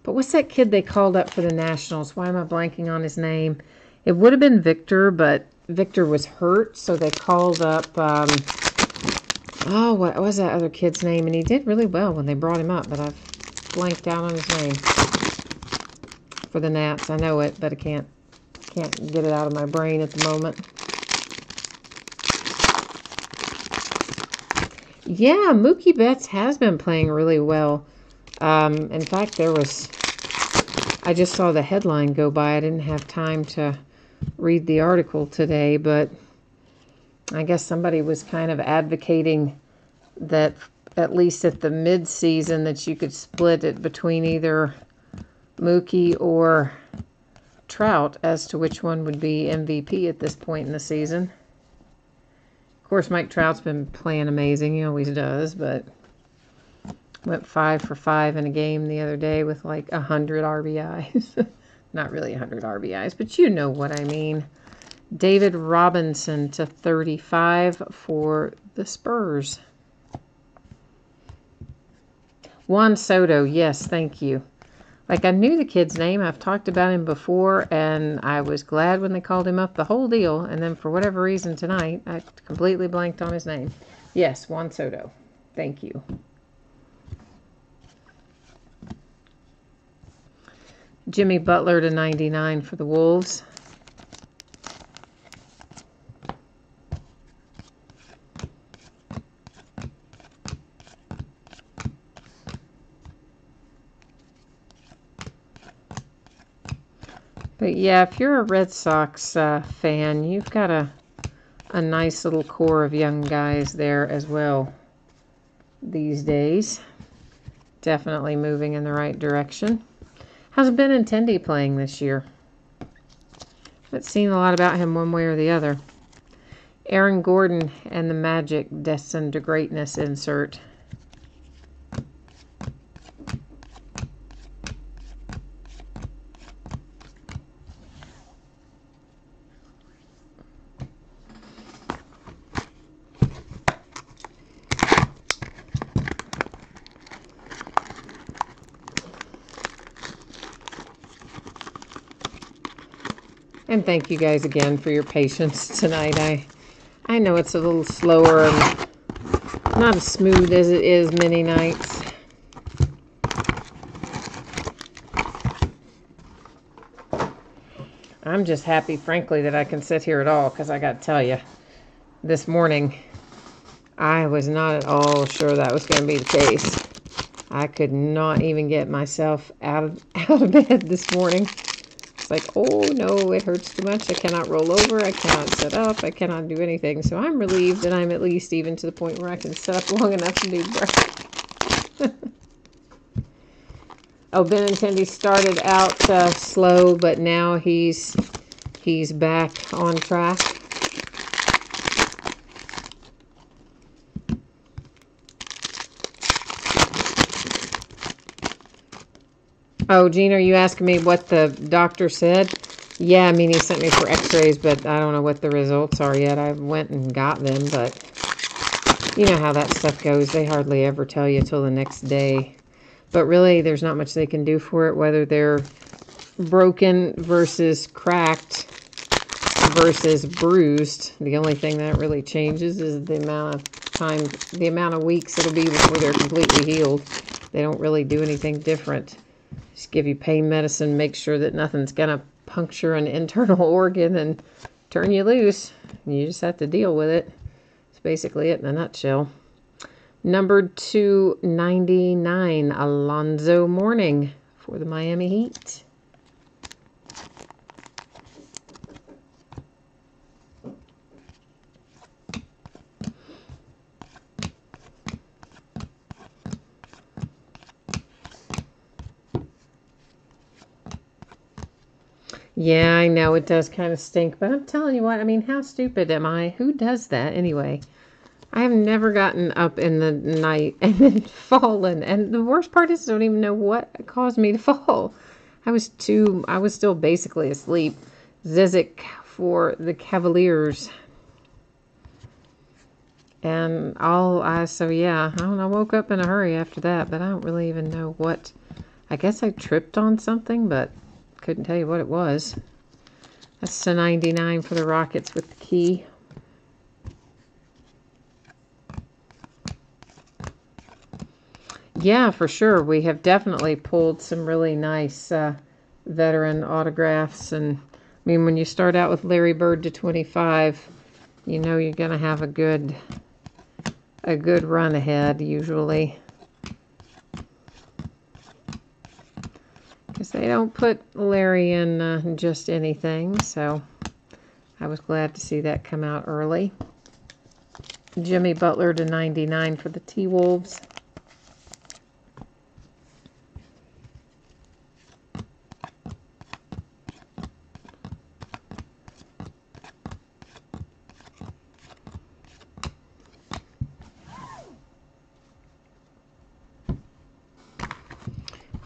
But what's that kid they called up for the Nationals? Why am I blanking on his name? It would have been Victor, but Victor was hurt, so they called up, oh, what was that other kid's name? And he did really well when they brought him up, but I've blanked out on his name for the Nats. I know it, but I can't get it out of my brain at the moment. Yeah, Mookie Betts has been playing really well. In fact, I just saw the headline go by. I didn't have time to read the article today, but I guess somebody was kind of advocating that at least at the mid-season that you could split it between either Mookie or Trout as to which one would be MVP at this point in the season. Of course, Mike Trout's been playing amazing. He always does, but went 5 for 5 in a game the other day with like 100 RBIs. Not really 100 RBIs, but you know what I mean. David Robinson to 35 for the Spurs. Juan Soto, yes, thank you. Like, I knew the kid's name. I've talked about him before, and I was glad when they called him up, the whole deal. And then for whatever reason tonight, I completely blanked on his name. Yes, Juan Soto. Thank you. Jimmy Butler to 99 for the Wolves. But yeah, if you're a Red Sox fan, you've got a nice little core of young guys there as well these days. Definitely moving in the right direction. How's Benintendi playing this year? Haven't seen a lot about him one way or the other. Aaron Gordon and the Magic destined to greatness insert. And thank you guys again for your patience tonight. I know it's a little slower and not as smooth as it is many nights. I'm just happy, frankly, that I can sit here at all, because I got to tell you, this morning, I was not at all sure that was going to be the case. I could not even get myself out of bed this morning. Like, oh no, it hurts too much. I cannot roll over. I cannot sit up. I cannot do anything. So I'm relieved that I'm at least even to the point where I can sit up long enough to do breath. Oh, Benintendi started out slow, but now he's back on track. Oh, Gene, are you asking me what the doctor said? Yeah, I mean, he sent me for x-rays, but I don't know what the results are yet. I went and got them, but you know how that stuff goes. They hardly ever tell you till the next day. But really, there's not much they can do for it, whether they're broken versus cracked versus bruised. The only thing that really changes is the amount of time, the amount of weeks it'll be before they're completely healed. They don't really do anything different. Just give you pain medicine, make sure that nothing's going to puncture an internal organ and turn you loose. You just have to deal with it. That's basically it in a nutshell. Number 299, Alonzo Mourning for the Miami Heat. Yeah, I know it does kind of stink, but I'm telling you what, I mean, how stupid am I? Who does that anyway? I have never gotten up in the night and then fallen. And the worst part is I don't even know what caused me to fall. I was still basically asleep. Zizic for the Cavaliers. And so yeah, I don't know, I woke up in a hurry after that, but I don't really even know what. I guess I tripped on something, but couldn't tell you what it was. That's the 99 for the Rockets with the key. Yeah, for sure. We have definitely pulled some really nice veteran autographs. And I mean, when you start out with Larry Bird to 25, you know you're going to have a good run ahead usually. Because they don't put Larry in just anything, so I was glad to see that come out early. Jimmy Butler to 99 for the T-Wolves.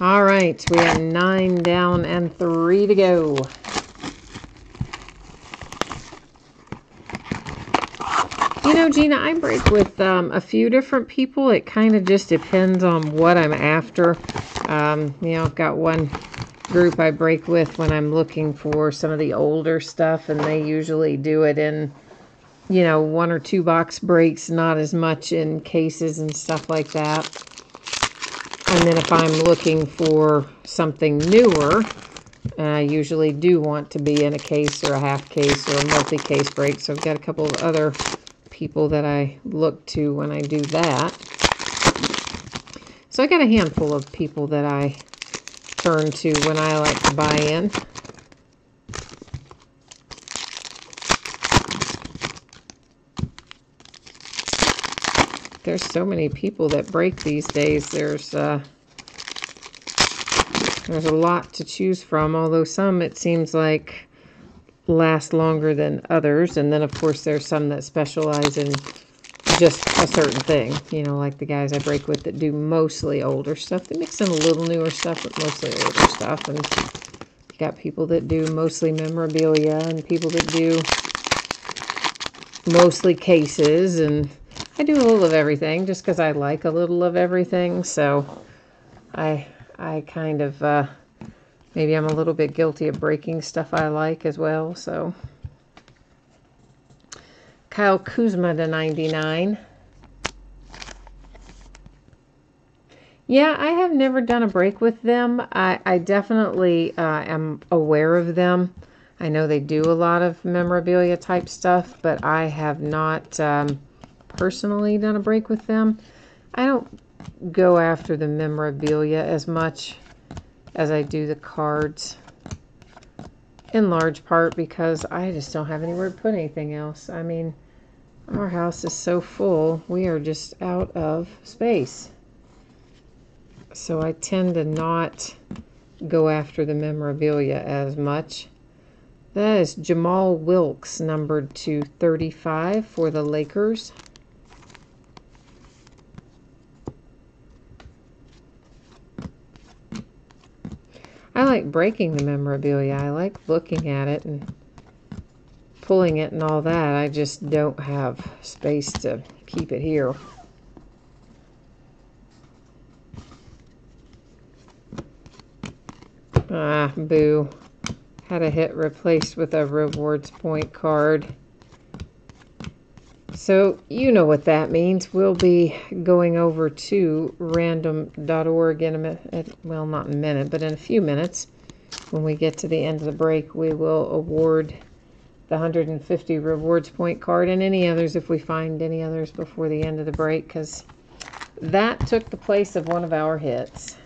All right, we have 9 down and 3 to go. You know, Gina, I break with a few different people. It kind of just depends on what I'm after. You know, I've got one group I break with when I'm looking for some of the older stuff, and they usually do it in, you know, 1 or 2 box breaks, not as much in cases and stuff like that. And then if I'm looking for something newer, I usually do want to be in a case or a half case or a multi-case break. So I've got a couple of other people that I look to when I do that. So I got a handful of people that I turn to when I like to buy in. There's so many people that break these days. There's a lot to choose from, although some it seems like last longer than others. And then of course there's some that specialize in just a certain thing, you know, like the guys I break with that do mostly older stuff. They mix in a little newer stuff, but mostly older stuff. And you got people that do mostly memorabilia and people that do mostly cases, and I do a little of everything just because I like a little of everything. So I kind of maybe I'm a little bit guilty of breaking stuff I like as well. So Kyle Kuzma to 99. Yeah, I have never done a break with them. I definitely am aware of them. I know they do a lot of memorabilia type stuff, but I have not personally done a break with them. I don't go after the memorabilia as much as I do the cards, in large part because I just don't have anywhere to put anything else. I mean, our house is so full, we are just out of space. So I tend to not go after the memorabilia as much. That is Jamal Wilkes, numbered to 35 for the Lakers. I like breaking the memorabilia. I like looking at it and pulling it and all that. I just don't have space to keep it here. Ah, boo. Had a hit replaced with a rewards point card. So you know what that means. We'll be going over to random.org in a minute. Well, not in a minute, but in a few minutes. When we get to the end of the break, we will award the 150 rewards point card and any others if we find any others before the end of the break, because that took the place of one of our hits.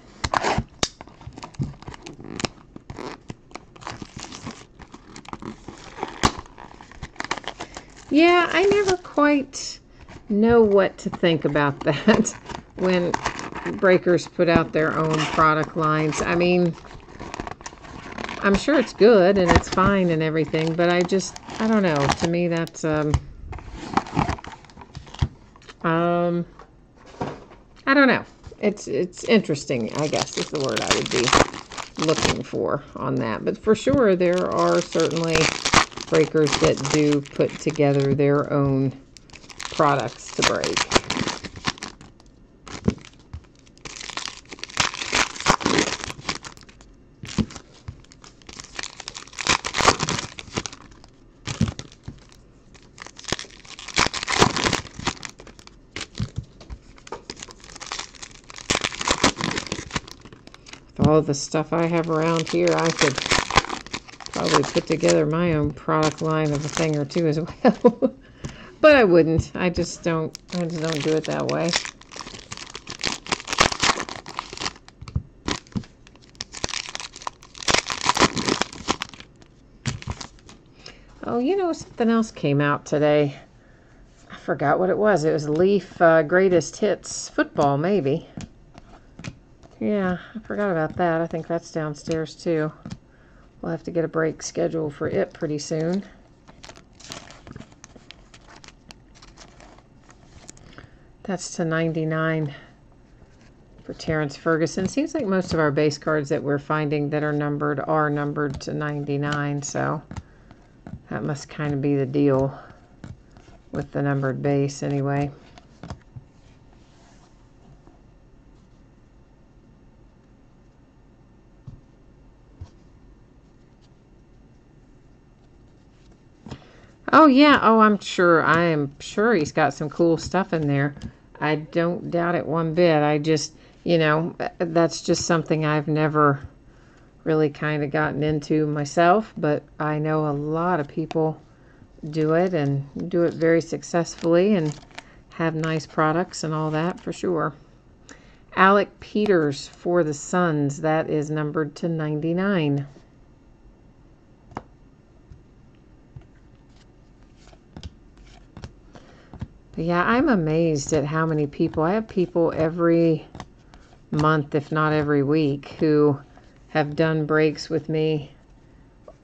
Yeah, I never quite know what to think about that when breakers put out their own product lines. I mean, I'm sure it's good and it's fine and everything, but I don't know. To me, that's, I don't know. It's interesting, I guess, is the word I would be looking for on that. But for sure, there are certainly breakers that do put together their own products to break. With all the stuff I have around here, I could probably put together my own product line of a thing or two as well. But I wouldn't. I just don't do it that way. Oh, you know, something else came out today. I forgot what it was. It was Leaf Greatest Hits Football, maybe. Yeah, I forgot about that. I think that's downstairs too. We'll have to get a break scheduled for it pretty soon. That's to 99 for Terrence Ferguson. Seems like most of our base cards that we're finding that are numbered to 99, so that must kind of be the deal with the numbered base anyway. Oh yeah, oh I am sure he's got some cool stuff in there. I don't doubt it one bit. I just, you know, that's just something I've never really kind of gotten into myself, but I know a lot of people do it and do it very successfully and have nice products and all that for sure. Alec Peters for the Suns, that is numbered to 99. But yeah, I'm amazed at how many people, I have people every month, if not every week, who have done breaks with me,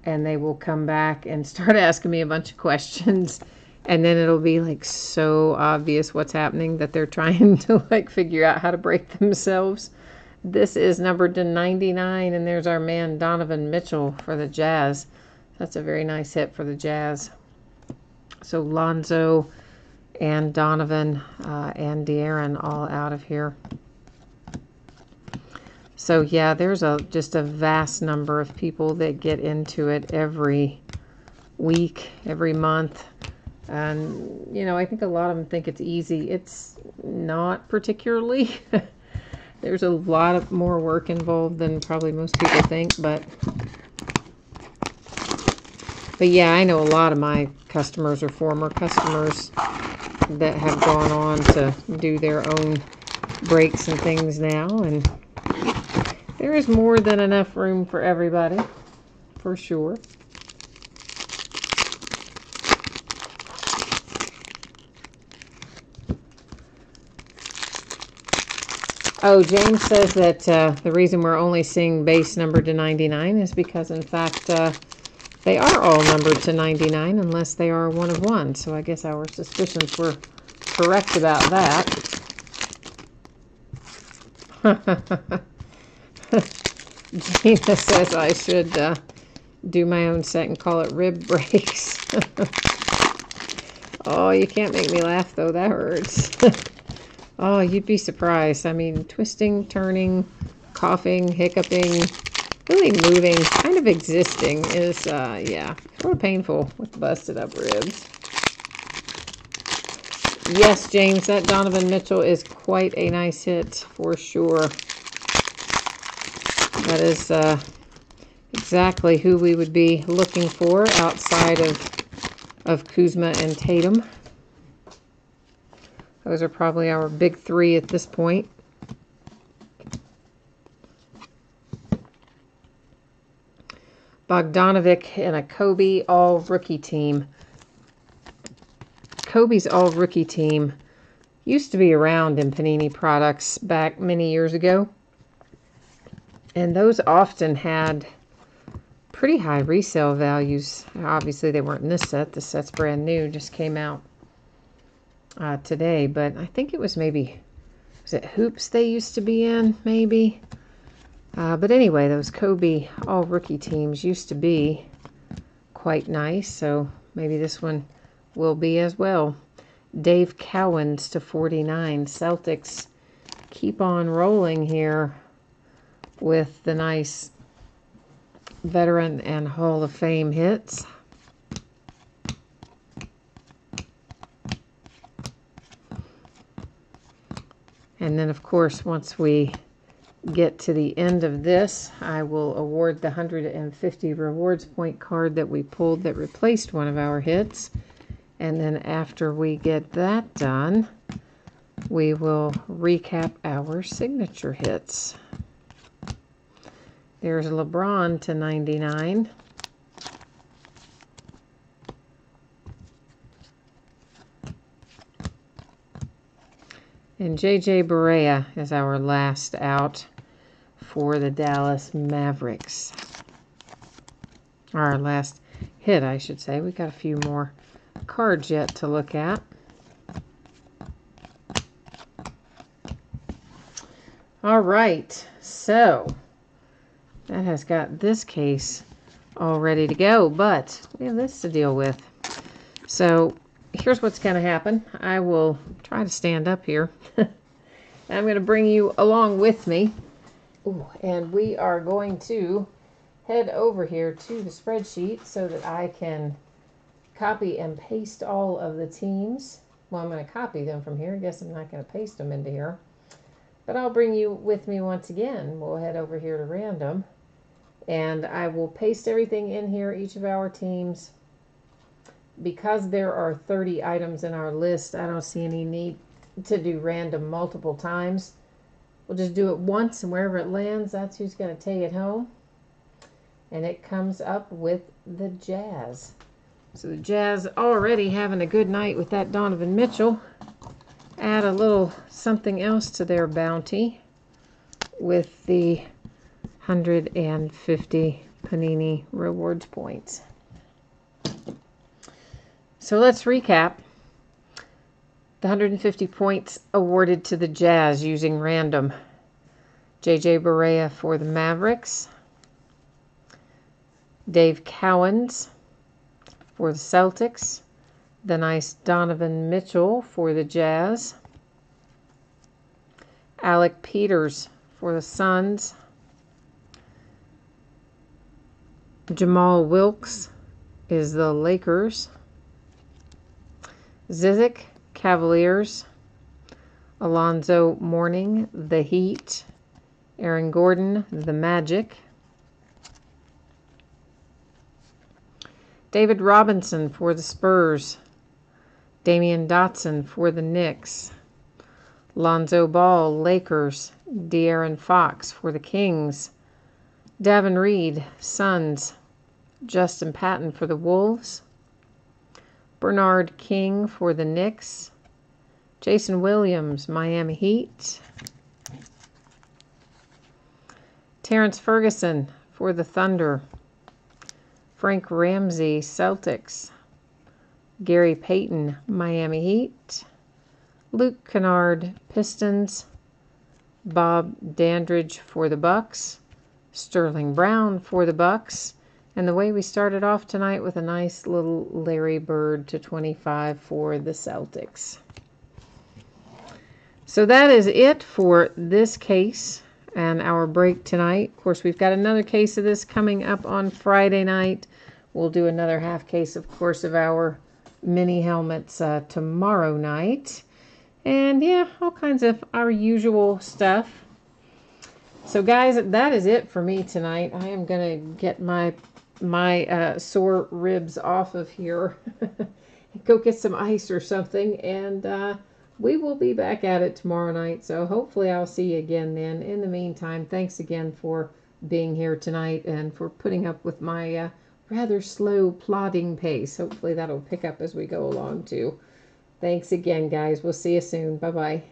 and they will come back and start asking me a bunch of questions, and then it'll be like so obvious what's happening that they're trying to like figure out how to break themselves. This is numbered to 99, and there's our man Donovan Mitchell for the Jazz. That's a very nice hit for the Jazz. So Lonzo and Donovan and De'Aaron all out of here. So yeah, there's just a vast number of people that get into it every week, every month. And, you know, I think a lot of them think it's easy. It's not particularly. There's a lot of more work involved than probably most people think, but yeah, I know a lot of my customers or former customers that have gone on to do their own breaks and things now, and there is more than enough room for everybody, for sure. Oh, James says that the reason we're only seeing base numbered to 99 is because, in fact, they are all numbered to 99 unless they are one of one. So I guess our suspicions were correct about that. Gina says I should do my own set and call it rib breaks. Oh, you can't make me laugh, though. That hurts. Oh, you'd be surprised. I mean, twisting, turning, coughing, hiccuping, really moving, kind of existing is, yeah, sort of painful with busted up ribs. Yes, James, that Donovan Mitchell is quite a nice hit for sure. That is exactly who we would be looking for outside of Kuzma and Tatum. Those are probably our big three at this point. Bogdanovic and a Kobe all-rookie team. Kobe's all-rookie team used to be around in Panini products back many years ago. And those often had pretty high resale values. Obviously, they weren't in this set. The set's brand new, just came out today. But I think it was maybe, was it Hoops they used to be in, maybe? But anyway, those Kobe all-rookie teams used to be quite nice, so maybe this one will be as well. Dave Cowens to 49. Celtics keep on rolling here with the nice veteran and Hall of Fame hits. And then, of course, once we get to the end of this, I will award the 150 rewards point card that we pulled that replaced one of our hits. And then after we get that done, we will recap our signature hits. There's LeBron to 99. And J.J. Barea is our last out for the Dallas Mavericks. Our last hit, I should say. We got a few more cards yet to look at. All right, so that has got this case all ready to go, but we have this to deal with. So here's what's going to happen. I will try to stand up here. I'm going to bring you along with me. Ooh, and we are going to head over here to the spreadsheet so that I can copy and paste all of the teams. Well, I'm going to copy them from here. I guess I'm not going to paste them into here. But I'll bring you with me once again. We'll head over here to random. And I will paste everything in here, each of our teams. Because there are 30 items in our list, I don't see any need to do random multiple times. We'll just do it once, and wherever it lands, that's who's going to take it home. And it comes up with the Jazz. So the Jazz already having a good night with that Donovan Mitchell. Add a little something else to their bounty with the 150 Panini Rewards points. So let's recap. The 150 points awarded to the Jazz using random. J.J. Barea for the Mavericks. Dave Cowens for the Celtics. The nice Donovan Mitchell for the Jazz. Alec Peters for the Suns. Jamal Wilkes is the Lakers. Zizic, Cavaliers. Alonzo Mourning, the Heat. Aaron Gordon, the Magic. David Robinson for the Spurs. Damian Dotson for the Knicks. Lonzo Ball, Lakers. De'Aaron Fox for the Kings. Davin Reed, Suns. Justin Patton for the Wolves. Bernard King for the Knicks. Jason Williams, Miami Heat. Terrence Ferguson for the Thunder. Frank Ramsey, Celtics. Gary Payton, Miami Heat. Luke Kennard, Pistons. Bob Dandridge for the Bucks. Sterling Brown for the Bucks. And the way we started off tonight with a nice little Larry Bird /25 for the Celtics. So that is it for this case and our break tonight. Of course, we've got another case of this coming up on Friday night. We'll do another half case, of course, of our mini helmets tomorrow night. And yeah, all kinds of our usual stuff. So guys, that is it for me tonight. I am going to get my sore ribs off of here. Go get some ice or something, and we will be back at it tomorrow night. So hopefully I'll see you again then. In the meantime, thanks again for being here tonight and for putting up with my rather slow plodding pace. Hopefully that'll pick up as we go along too. Thanks again, guys. We'll see you soon. Bye-bye.